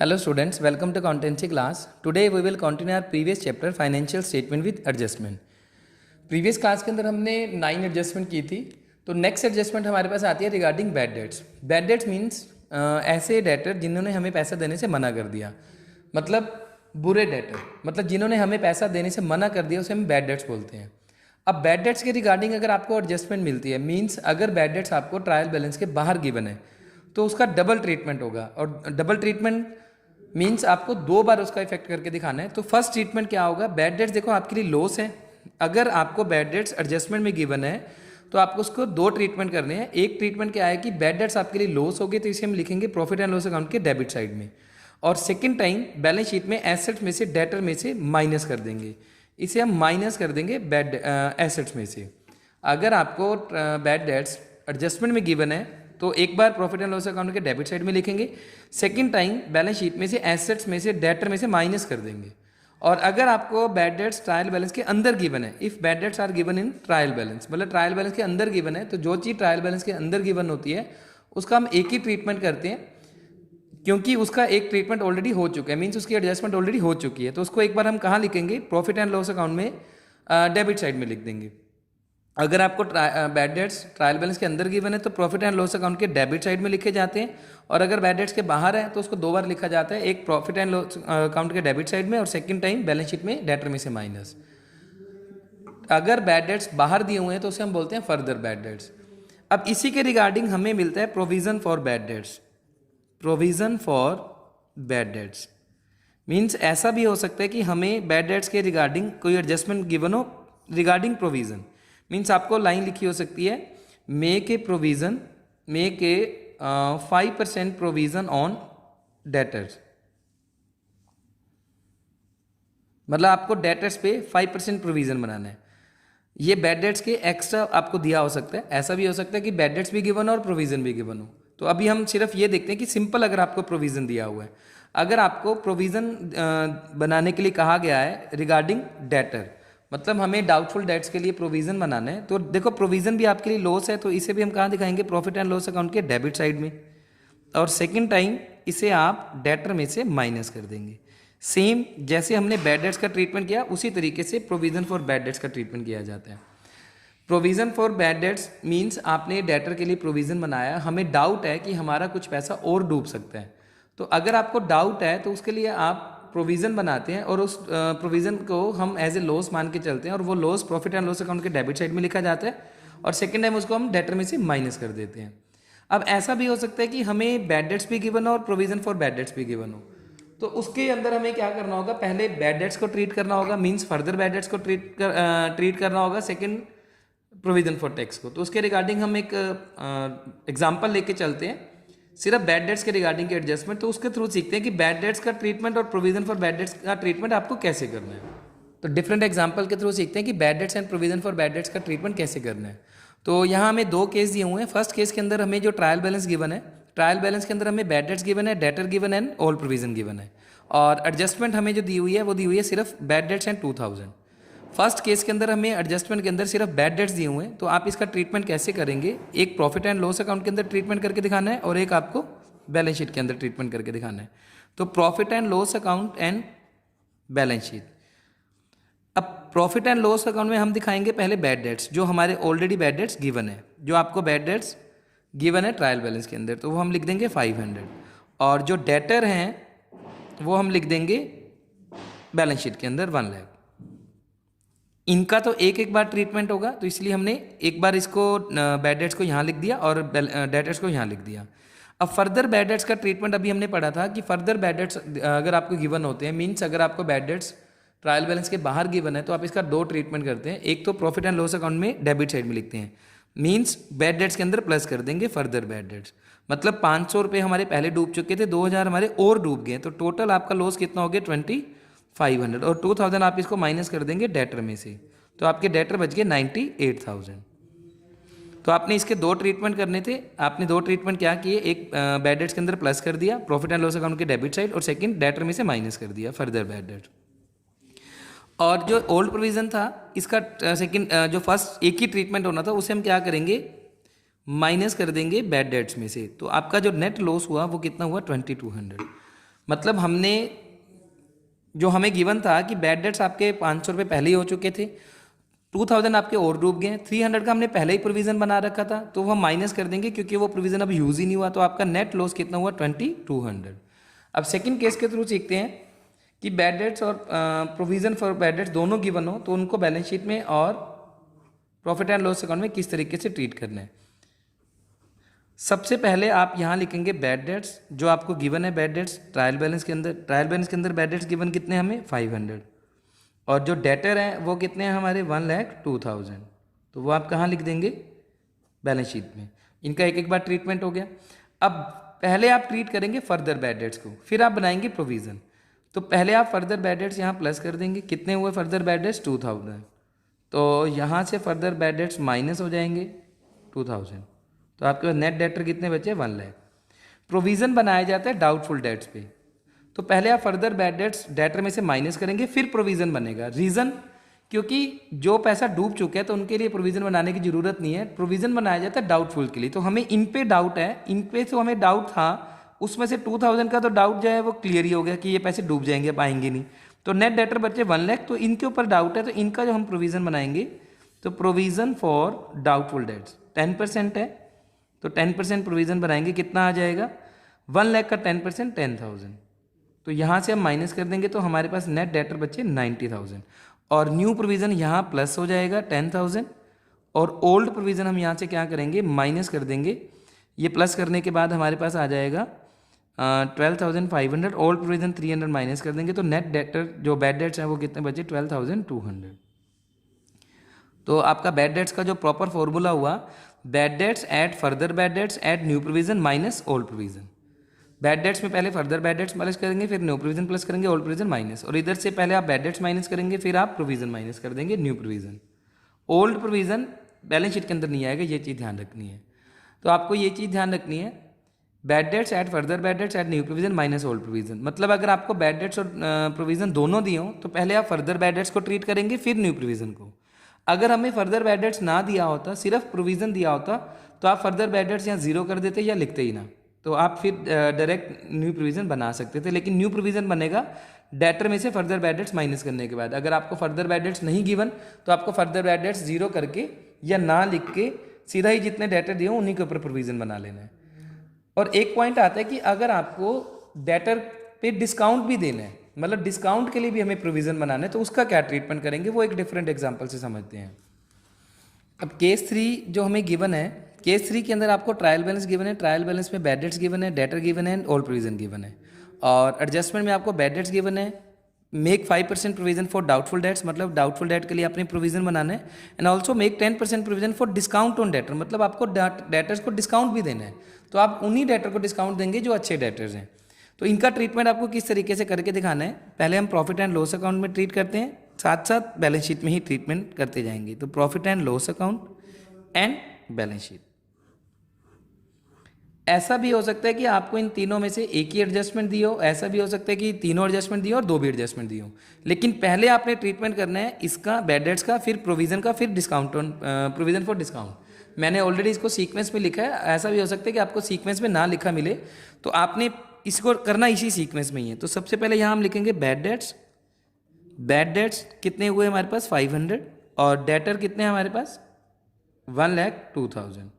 Hello students, welcome to accountancy class. Today we will continue our previous chapter financial statement with adjustment. Previous class के अंदर हमने 9 adjustment की थी. तो next adjustment हमारे पास आती है regarding bad debts. Bad debts means ऐसे डेटर जिन्होंने हमें पैसा देने से मना कर दिया, मतलब बुरे डेटर, मतलब जिन्होंने हमें पैसा देने से मना कर दिया उसे हम बैड डेट्स बोलते हैं. अब बैड डेट्स के रिगार्डिंग अगर आपको एडजस्टमेंट मिलती है, मीन्स अगर बैड डेट्स आपको ट्रायल बैलेंस के बाहर गिवन है तो उसका डबल ट्रीटमेंट होगा. और डबल ट्रीटमेंट मीन्स आपको 2 बार उसका इफेक्ट करके दिखाना है. तो फर्स्ट ट्रीटमेंट क्या होगा, बैड डेट्स देखो आपके लिए लॉस है. अगर आपको बैड डेट्स एडजस्टमेंट में गिवन है तो आपको उसको 2 ट्रीटमेंट करने हैं. एक ट्रीटमेंट क्या है कि बैड डेट्स आपके लिए लॉस हो गए तो इसे हम लिखेंगे प्रॉफिट एंड लॉस अकाउंट के डेबिट साइड में, और सेकंड टाइम बैलेंस शीट में एसेट्स में से डेटर में से माइनस कर देंगे. इसे हम माइनस कर देंगे बैड एसेट्स में से. अगर आपको बैड डेट्स एडजस्टमेंट में गिवन है तो एक बार प्रॉफिट एंड लॉस अकाउंट के डेबिट साइड में लिखेंगे, सेकंड टाइम बैलेंस शीट में से एसेट्स में से डेटर में से माइनस कर देंगे. और अगर आपको बैड डेट्स ट्रायल बैलेंस के अंदर गिवन है, if bad debts are given in trial balance, मतलब ट्रायल बैलेंस के अंदर गिवन है, तो जो चीज़ ट्रायल बैलेंस के अंदर गिवन होती है उसका हम एक ही ट्रीटमेंट करते हैं, क्योंकि उसका एक ट्रीटमेंट ऑलरेडी हो चुका है, मीन्स उसकी एडजस्टमेंट ऑलरेडी हो चुकी है. तो उसको एक बार हम कहाँ लिखेंगे, प्रॉफिट एंड लॉस अकाउंट में डेबिट साइड में लिख देंगे. अगर आपको बैड डेट्स ट्रायल बैलेंस के अंदर गिवन है तो प्रॉफिट एंड लॉस अकाउंट के डेबिट साइड में लिखे जाते हैं, और अगर बैड डेट्स के बाहर है तो उसको 2 बार लिखा जाता है, एक प्रॉफिट एंड लॉस अकाउंट के डेबिट साइड में और सेकंड टाइम बैलेंस शीट में डेटर में से माइनस. अगर बैड डेट्स बाहर दिए हुए हैं तो उसे हम बोलते हैं फर्दर बैड डेट्स. अब इसी के रिगार्डिंग हमें मिलता है provision for bad debts. Provision for bad debts means ऐसा भी हो सकता है कि हमें बैड डेट्स के रिगार्डिंग कोई एडजस्टमेंट गिवन हो रिगार्डिंग प्रोविजन. मीन्स आपको लाइन लिखी हो सकती है, make a provision, make a 5% provision on debtors, मतलब आपको डेटर्स पे 5% प्रोविज़न बनाना है. ये बैड डेट्स के एक्स्ट्रा आपको दिया हो सकता है. ऐसा भी हो सकता है कि बैड डेट्स भी गिवन हो और प्रोविज़न भी गिवन हो. तो अभी हम सिर्फ ये देखते हैं कि सिंपल अगर आपको प्रोविज़न दिया हुआ है, अगर आपको प्रोविज़न बनाने के लिए कहा गया है रिगार्डिंग डेटर, मतलब हमें डाउटफुल डेट्स के लिए प्रोविज़न बनाना है, तो देखो प्रोविज़न भी आपके लिए लॉस है, तो इसे भी हम कहाँ दिखाएंगे, प्रॉफिट एंड लॉस अकाउंट के डेबिट साइड में, और सेकंड टाइम इसे आप डेटर में से माइनस कर देंगे. सेम जैसे हमने बैड डेट्स का ट्रीटमेंट किया उसी तरीके से प्रोविज़न फॉर बैड डेट्स का ट्रीटमेंट किया जाता है. Provision for bad debts means आपने डेटर के लिए प्रोविज़न बनाया, हमें डाउट है कि हमारा कुछ पैसा और डूब सकता है. तो अगर आपको डाउट है तो उसके लिए आप प्रोविज़न बनाते हैं और उस प्रोविज़न को हम एज ए लॉस मान के चलते हैं, और वो loss profit and loss account के डेबिट साइड में लिखा जाता है, और सेकंड टाइम उसको हम डेटर में से माइनस कर देते हैं. अब ऐसा भी हो सकता है कि हमें बैड डेट्स भी गिवन हो और प्रोविज़न फॉर बैड डेट्स भी गिवन हो, तो उसके अंदर हमें क्या करना होगा, पहले बैड डेट्स को ट्रीट करना होगा, मीन्स फर्दर बैड डेट्स को ट्रीट करना होगा, सेकेंड प्रोविज़न फॉर टैक्स को. तो उसके रिगार्डिंग हम एक एग्जाम्पल लेके चलते हैं सिर्फ बैड डेट्स के रिगार्डिंग के एडजस्टमेंट. तो उसके थ्रू सीखते हैं कि बैड डेट्स का ट्रीटमेंट और प्रोविजन फॉर बैड डेट्स का ट्रीटमेंट आपको कैसे करना है. तो डिफरेंट एग्जांपल के थ्रू सीखते हैं कि bad debts and provision for bad debts का ट्रीटमेंट कैसे करना है. तो यहाँ हमें 2 केस दिए हुए हैं. फर्स्ट केस के अंदर हमें जो ट्रायल बैलेंस गिवन है, ट्रायल बैलेंस के अंदर हमें बैड डेट्स गिवन है, डेटर गिवन है, ऑल प्रोविजन गिवन है, और एडजस्टमेंट हमें जो दी हुई है वो दी हुई है सिर्फ bad debts and 2000. First case के अंदर हमें एडजस्टमेंट के अंदर सिर्फ बैड डेट्स दिए हुए हैं. तो आप इसका ट्रीटमेंट कैसे करेंगे, एक प्रॉफिट एंड लॉस अकाउंट के अंदर ट्रीटमेंट करके दिखाना है और एक आपको बैलेंस शीट के अंदर ट्रीटमेंट करके दिखाना है. तो profit and loss account and balance sheet. अब प्रॉफिट एंड लॉस अकाउंट में हम दिखाएंगे पहले बैड डेट्स, जो हमारे ऑलरेडी बैड डेट्स गिवन है, जो आपको बैड डेट्स गिवन है ट्रायल बैलेंस के अंदर, तो वो हम लिख देंगे 500, और जो डेटर हैं वो हम लिख देंगे बैलेंस शीट के अंदर 1 लाख. इनका तो एक बार ट्रीटमेंट होगा, तो इसलिए हमने एक बार इसको बैड डेट्स को यहाँ लिख दिया और डेटर्स को यहाँ लिख दिया. अब फर्दर बैड डेट्स का ट्रीटमेंट अभी हमने पढ़ा था कि फर्दर बैड डेट्स अगर आपको गिवन होते हैं, मीन्स अगर आपको बैड डेट्स ट्रायल बैलेंस के बाहर गिवन है तो आप इसका 2 ट्रीटमेंट करते हैं. एक तो प्रॉफिट एंड लॉस अकाउंट में डेबिट साइड में लिखते हैं, मीन्स बैड डेट्स के अंदर प्लस कर देंगे फर्दर बैड डेट्स, मतलब 500 रुपये हमारे पहले डूब चुके थे, 2000 हमारे और डूब गए, तो टोटल आपका लॉस कितना हो गया 2500, और 2000 आप इसको माइनस कर देंगे डेटर में से, तो आपके डेटर बच गए 98,000. तो आपने इसके 2 ट्रीटमेंट करने थे. आपने 2 ट्रीटमेंट क्या किए, एक बैड डेट्स के अंदर प्लस कर दिया प्रॉफिट एंड लॉस अकाउंट के डेबिट साइड, और सेकंड डेटर में से माइनस कर दिया फर्दर बैड डेट. और जो ओल्ड प्रोविजन था इसका सेकंड जो फर्स्ट एक ही ट्रीटमेंट होना था उसे हम क्या करेंगे, माइनस कर देंगे बैड डेट्स में से. तो आपका जो नेट लॉस हुआ वो कितना हुआ 2200. मतलब हमने जो हमें गिवन था कि बैड डेट्स आपके 500 रुपये पहले ही हो चुके थे, 2000 आपके और डूब गए, 300 का हमने पहले ही प्रोविज़न बना रखा था, तो वो हम माइनस कर देंगे क्योंकि वो प्रोविज़न अब यूज़ ही नहीं हुआ, तो आपका नेट लॉस कितना हुआ 2200। अब सेकंड केस के थ्रू सीखते हैं कि बैड डेट्स और प्रोविज़न फॉर बैड डेट्स दोनों गिवन हो तो उनको बैलेंस शीट में और प्रॉफिट एंड लॉस अकाउंट में किस तरीके से ट्रीट करना है। सबसे पहले आप यहाँ लिखेंगे बैड डेट्स, जो आपको गिवन है बैड डेट्स ट्रायल बैलेंस के अंदर बैड डेट्स गिवन कितने हमें 500, और जो डेटर हैं वो कितने हैं हमारे 1,02,000, तो वो आप कहाँ लिख देंगे बैलेंस शीट में। इनका एक एक बार ट्रीटमेंट हो गया। अब पहले आप ट्रीट करेंगे फर्दर बैड डेट्स को, फिर आप बनाएंगे प्रोविज़न। तो पहले आप फर्दर बैड डेट्स यहाँ प्लस कर देंगे, कितने हुए फर्दर बैड डेट्स 2000, तो यहाँ से फर्दर बैड डेट्स माइनस हो जाएंगे 2000, तो आपके पास नेट डेटर कितने बचे 1 लाख। प्रोविज़न बनाया जाता है डाउटफुल डेट्स पे, तो पहले आप फर्दर बैड डेट्स डेटर में से माइनस करेंगे फिर प्रोविज़न बनेगा। रीज़न, क्योंकि जो पैसा डूब चुका है तो उनके लिए प्रोविज़न बनाने की ज़रूरत नहीं है, प्रोविज़न बनाया जाता है डाउटफुल के लिए। तो हमें इन पे डाउट है, इन पे तो हमें डाउट था, उसमें से 2000 का तो डाउट जो है वो क्लियर ही हो गया कि ये पैसे डूब जाएंगे, अब आएंगे नहीं, तो नेट डेटर बचे 1 लाख। तो इनके ऊपर डाउट है, तो इनका जो हम प्रोविज़न बनाएंगे, तो प्रोविज़न फॉर डाउटफुल डेट्स 10% है, तो 10% प्रोविज़न बनाएंगे, कितना आ जाएगा 1 लाख का 10% 10,000, तो यहाँ से हम माइनस कर देंगे तो हमारे पास नेट डेटर बचे 90,000, और न्यू प्रोविज़न यहाँ प्लस हो जाएगा 10,000, और ओल्ड प्रोविज़न हम यहाँ से क्या करेंगे माइनस कर देंगे। ये प्लस करने के बाद हमारे पास आ जाएगा 12,500, ओल्ड प्रोविज़न 300 माइनस कर देंगे, तो नेट डेटर जो बैड डेट्स हैं वो कितने बचे 12,200। तो आपका बैड डेट्स का जो प्रॉपर फॉर्मूला हुआ, bad debts at further bad debts at new provision minus old provision. Bad debts में पहले फर्दर बैड डेट्स प्लस करेंगे, फिर न्यू प्रोविज़न प्लस करेंगे, ओल्ड प्रोविज़न माइनस, और इधर से पहले आप बैड डेट्स माइनस करेंगे, फिर आप प्रोविज़न माइनस कर देंगे new provision. Old provision balance sheet के अंदर नहीं आएगा, ये चीज़ ध्यान रखनी है। तो आपको ये चीज़ ध्यान रखनी है, bad debts at further bad debts at new provision minus old provision. मतलब अगर आपको बैड डेट्स और प्रोविज़न दोनों दिए हों तो पहले आप फर्दर बैड डेट्स को ट्रीट करेंगे, फिर न्यू प्रोविज़न को। अगर हमें फर्दर बैड डेट्स ना दिया होता, सिर्फ प्रोविज़न दिया होता, तो आप फर्दर बैड डेट्स यहाँ जीरो कर देते या लिखते ही ना, तो आप फिर डायरेक्ट न्यू प्रोविज़न बना सकते थे। लेकिन न्यू प्रोविज़न बनेगा डेटर में से फर्दर बैड डेट्स माइनस करने के बाद। अगर आपको फर्दर बैड डेट्स नहीं गिवन तो आपको फर्दर बैड डेट्स जीरो करके या ना लिख के सीधा ही जितने डेटर दिए उन्हीं के ऊपर प्रोविज़न बना लेना है। और एक पॉइंट आता है कि अगर आपको डेटर पे डिस्काउंट भी देना है, मतलब डिस्काउंट के लिए भी हमें प्रोविज़न बनाना है, तो उसका क्या ट्रीटमेंट करेंगे वो एक डिफरेंट एग्जांपल से समझते हैं। अब केस 3 जो हमें गिवन है, केस 3 के अंदर आपको ट्रायल बैलेंस गिवन है, ट्रायल बैलेंस में बैड डेट्स गिवन है, डेटर गिवन है, ओल्ड प्रोविज़न गिवन है, और एडजस्टमेंट में आपको बैड डेट्स गिवन है, make 5% provision for doubtful debts, मतलब डाउटफुल डेट के लिए आपने प्रोविज़न बनाना है, and also make 10% provision for discount on debtor, मतलब आपको डेटर्स को डिस्काउंट भी देना है, तो आप उन्हीं डेटर को डिस्काउंट देंगे जो अच्छे डेटर्स हैं। तो इनका ट्रीटमेंट आपको किस तरीके से करके दिखाना है, पहले हम प्रॉफिट एंड लॉस अकाउंट में ट्रीट करते हैं, साथ साथ बैलेंस शीट में ही ट्रीटमेंट करते जाएंगे। तो profit and loss account and balance sheet. ऐसा भी हो सकता है कि आपको इन तीनों में से एक ही एडजस्टमेंट दी हो, ऐसा भी हो सकता है कि तीनों एडजस्टमेंट दी हो और दो भी एडजस्टमेंट दी हो, लेकिन पहले आपने ट्रीटमेंट करना है इसका बैड डेट्स का, फिर प्रोविज़न का, फिर discount on provision for discount. मैंने ऑलरेडी इसको सीक्वेंस में लिखा है, ऐसा भी हो सकता है कि आपको सीक्वेंस में ना लिखा मिले, तो आपने इसको करना इसी सीक्वेंस में ही है। तो सबसे पहले यहाँ हम लिखेंगे बैड डेट्स। बैड डेट्स कितने हुए हमारे पास 500, और डेटर कितने हैं हमारे पास 1,02,000।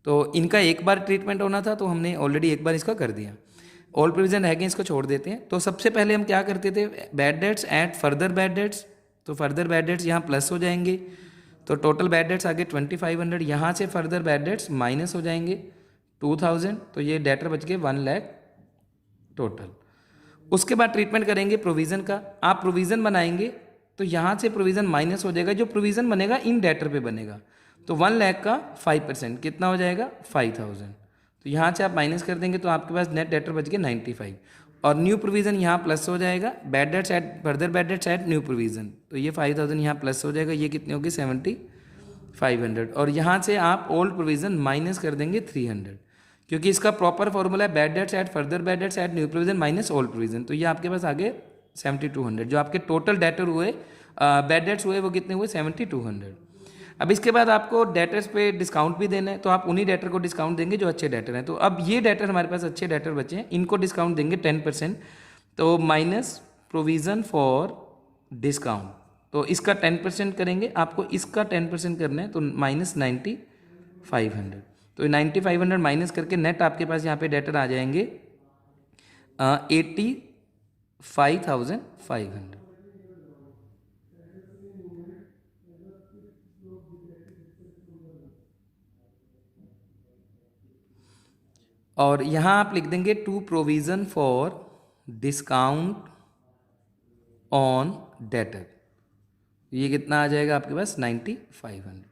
तो इनका एक बार ट्रीटमेंट होना था, तो हमने ऑलरेडी एक बार इसका कर दिया। ओल्ड प्रोविज़न रह गए, इसको छोड़ देते हैं। तो सबसे पहले हम क्या करते थे, bad debts at further bad debts, तो फर्दर बैड डेट्स यहाँ प्लस हो जाएंगे, तो टोटल बैड डेट्स आगे 2,500, यहाँ से फर्दर बैड डेट्स माइनस हो जाएंगे 2,000, तो ये डेटर बच गए 1 लाख टोटल। उसके बाद ट्रीटमेंट करेंगे प्रोविज़न का। आप प्रोविज़न बनाएंगे तो यहाँ से प्रोविज़न माइनस हो जाएगा, जो प्रोविज़न बनेगा इन डेटर पे बनेगा, तो 1 लाख का 5% कितना हो जाएगा 5,000, तो यहाँ से आप माइनस कर देंगे तो आपके पास नेट डेटर बच गए 95, और न्यू प्रोविज़न यहाँ प्लस हो जाएगा, bad debts at further bad debts at new provision, तो ये 5,000 यहाँ प्लस हो जाएगा, ये कितने होगी 7,500, और यहाँ से आप ओल्ड प्रोविज़न माइनस कर देंगे 300, क्योंकि इसका प्रॉपर फॉर्मूला है bad debts at further bad debts at new provision minus old provision, तो ये आपके पास आगे 7,200, जो आपके टोटल डेटर हुए बैड डेट्स हुए वो कितने हुए 7,200। अब इसके बाद आपको डेटर्स पे डिस्काउंट भी देना है, तो आप उन्हीं डेटर को डिस्काउंट देंगे जो अच्छे डेटर हैं। तो अब ये डेटर हमारे पास अच्छे डेटर बचे हैं, इनको डिस्काउंट देंगे 10%। तो माइनस प्रोविज़न फॉर डिस्काउंट, तो इसका 10% करेंगे, आपको इसका 10% करना है, तो माइनस 9500। तो 9500 माइनस करके नेट आपके पास यहाँ पे डेटर आ जाएंगे 85,500। और यहाँ आप लिख देंगे to provision for discount on debtor, ये कितना आ जाएगा आपके पास 9500।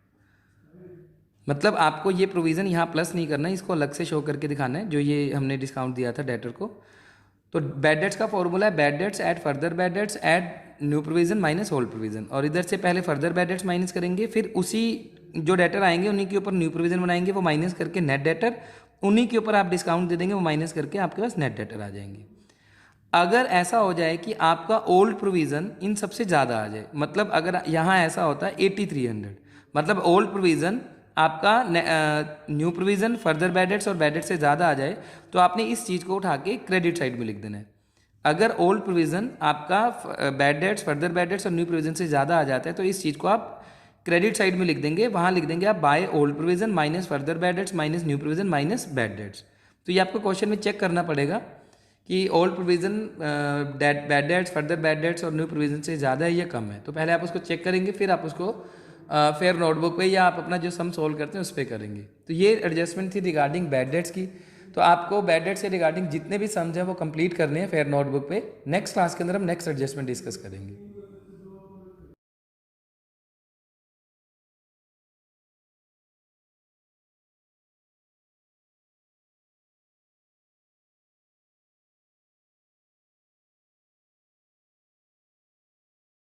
मतलब आपको ये प्रोविज़न यहाँ प्लस नहीं करना है, इसको अलग से शो करके दिखाना है, जो ये हमने डिस्काउंट दिया था डेटर को। तो बैड डेट्स का फॉर्मूला है bad dates add further bad dates add new provision minus old provision, और इधर से पहले फर्दर बैड डेट्स माइनस करेंगे, फिर उसी जो डेटर आएंगे उन्हीं के ऊपर न्यू प्रोविज़न बनाएंगे, वो माइनस करके नेट डेटर, उन्हीं के ऊपर आप डिस्काउंट दे देंगे, वो माइनस करके आपके पास नेट डेटर आ जाएंगे। अगर ऐसा हो जाए कि आपका ओल्ड प्रोविज़न इन सबसे ज़्यादा आ जाए, मतलब अगर यहाँ ऐसा होता है 8300, मतलब ओल्ड प्रोविज़न आपका new provision further bad dates और बैड डेट्स से ज़्यादा आ जाए, तो आपने इस चीज़ को उठा के क्रेडिट साइड में लिख देना है। अगर ओल्ड प्रोविज़न आपका bad debts further bad dates और न्यू प्रोविज़न से ज़्यादा आ जाता है, तो इस चीज़ को आप क्रेडिट साइड में लिख देंगे, वहाँ लिख देंगे आप by old provision minus further bad dates minus new provision minus bad debts. तो ये आपको क्वेश्चन में चेक करना पड़ेगा कि old provision bad dates further bad dates और न्यू प्रोविज़न से ज़्यादा है या कम है। तो पहले आप उसको चेक करेंगे, फिर आप उसको फेयर नोटबुक पे या आप अपना जो सम सोल्व करते हैं उस पर करेंगे। तो ये एडजस्टमेंट थी रिगार्डिंग बैड डेट्स की। तो आपको बैड डेट से रिगार्डिंग जितने भी सम्स हैं वो कंप्लीट करने हैं फेयर नोटबुक पे। नेक्स्ट क्लास के अंदर हम नेक्स्ट एडजस्टमेंट डिस्कस करेंगे।